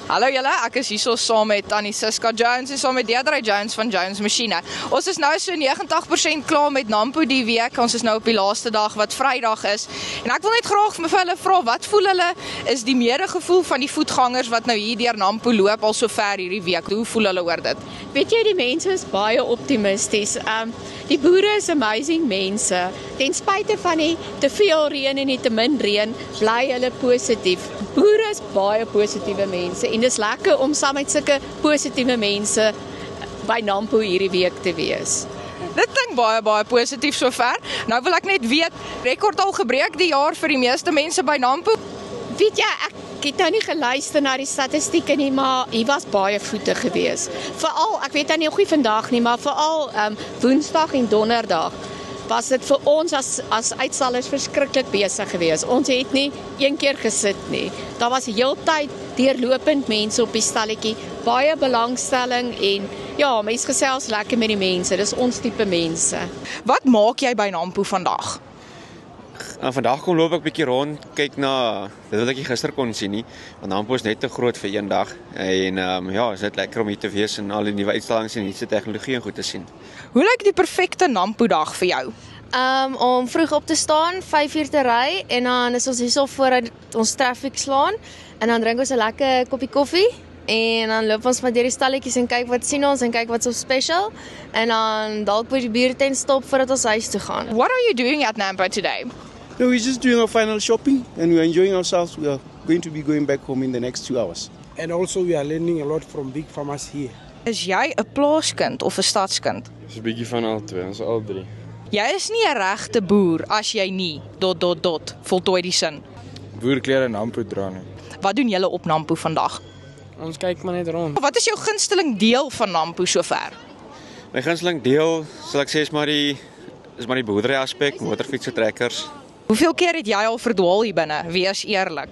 Hallo julle, ek is hierso saam met Tannie Siska Jones en saam met Deidre Jones van Jones Masjiene. Ons is nou so 90% klaar met Nampo die week. Ons is nou op die laaste dag wat Vrydag is. En ek wil net graag vir hulle vra, wat voel hulle is die medegevoel van die voetgangers wat nou hier deur Nampo loop al so ver hierdie week? Hoe voel hulle oor dit? Weet jy, die mense is baie optimisties. Die boere is amazing mense. Ten spyte van die te veel reën en die te min reën, bly hulle positief. Boere is baie positiewe mense en dis lekker om saam met sulke positiewe mense by Nampo hierdie week te wees. Dit klink baie positief sover. Nou wil ek net weet, rekord al gebreek die jaar vir die meeste mense by Nampo? Weet jy, ek het nou nie geluister na die statistieke nie, maar hier was baie voete gewees. Veral, ek weet nou nie ook nie vandag nie, maar veral Woensdag en Donderdag was dit vir ons as uitstallers verskriklik besig gewees. Ons het nie een keer gesit nie. Daar was heeltyd deurlopend mense op die stalletjie, baie belangstelling en ja, mense gesels lekker met die mense. Dis ons tipe mense. Wat maak jy by Nampo vandag? Vandag kom loop ek 'n bietjie rond, kyk na dit wat ek gister kon sien nie, want Nampo is net te groot vir een dag en ja, is net lekker om hier te wees en al die nuwe uitstallings en nuwe tegnologie en goed te sien. Hoe lyk die perfekte Nampo dag vir jou? Om vroeg op te staan, 5 uur te ry en dan is ons hierso voordat ons traffic slaan en dan drink ons 'n lekker koppie koffie en dan loop ons maar deur die stalletjies en kyk wat sien ons en kyk wat's op special en dan dalk by die biertent stop voordat ons huis toe gaan. What are you doing at Nampo today? No, we're just doing our final shopping and we're enjoying ourselves. We are going to be going back home in the next 2 hours. And also we are learning a lot from big farmers here. Is jy 'n plaaskind of 'n stadskind? Dis 'n bietjie van al twee, ons al drie. Jy is nie 'n regte boer as jy nie ... voltooi die sin. Boerklere Nampo dra nie. Wat doen julle op Nampo vandag? Ons kyk maar net rond. Wat is jou gunsteling deel van Nampo sover? My gunsteling deel, sal ek sê, is maar die boerdery aspek, motorfietsse, trekkers. Hoeveel keer het jy al verdwaal hier binne? Wees eerlik.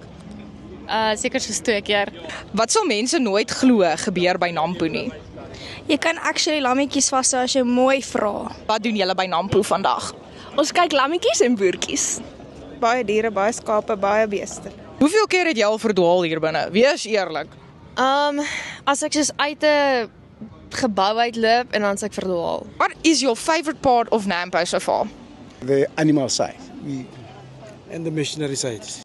Seker soos 2 keer. Wat sal mense nooit glo gebeur by Nampo nie? Jy kan actually lammetjies vashou as jy mooi vra. Wat doen julle by Nampo vandag? Ons kyk lammetjies en boertjies. Baie diere, baie skape, baie beeste. Hoeveel keer het jy al verdwaal hier binne? Wees eerlik. As ek soos uit 'n gebou uitloop en dan s'ek verdwaal. What is your favorite part of Nampo so far? The animal side. And the machinery side.